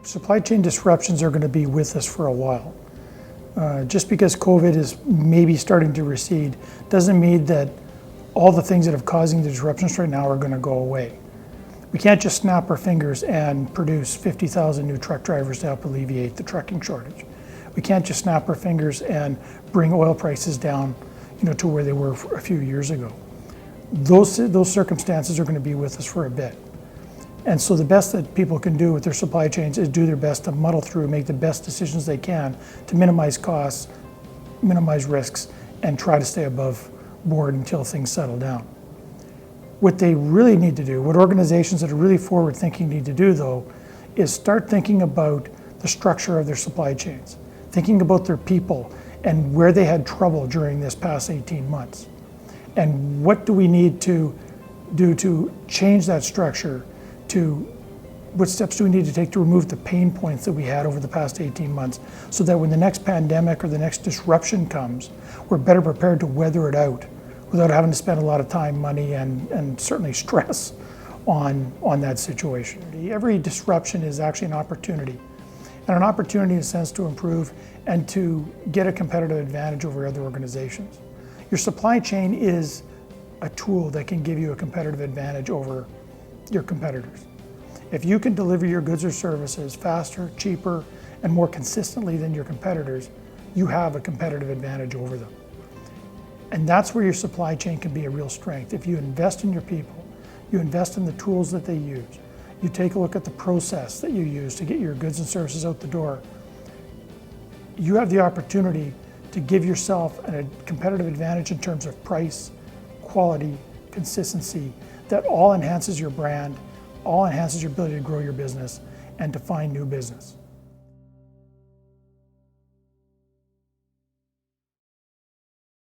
Supply chain disruptions are going to be with us for a while. Just because COVID is maybe starting to recede doesn't mean that all the things that are causing the disruptions right now are going to go away. We can't just snap our fingers and produce 50,000 new truck drivers to help alleviate the trucking shortage. We can't just snap our fingers and bring oil prices down, to where they were a few years ago. Those circumstances are going to be with us for a bit. And so the best that people can do with their supply chains is do their best to muddle through, make the best decisions they can to minimize costs, minimize risks, and try to stay above board until things settle down. What they really need to do, what organizations that are really forward thinking need to do though, is start thinking about the structure of their supply chains, thinking about their people and where they had trouble during this past 18 months. And what do we need to do to change that structure? What steps do we need to take to remove the pain points that we had over the past 18 months so that when the next pandemic or the next disruption comes, we're better prepared to weather it out without having to spend a lot of time, money, and certainly stress on that situation. Every disruption is actually an opportunity, and an opportunity in a sense to improve and to get a competitive advantage over other organizations. Your supply chain is a tool that can give you a competitive advantage over your competitors. If you can deliver your goods or services faster, cheaper, and more consistently than your competitors, you have a competitive advantage over them. And that's where your supply chain can be a real strength. If you invest in your people, you invest in the tools that they use, you take a look at the process that you use to get your goods and services out the door, you have the opportunity to give yourself a competitive advantage in terms of price, quality, consistency, that all enhances your brand, all enhances your ability to grow your business and to find new business.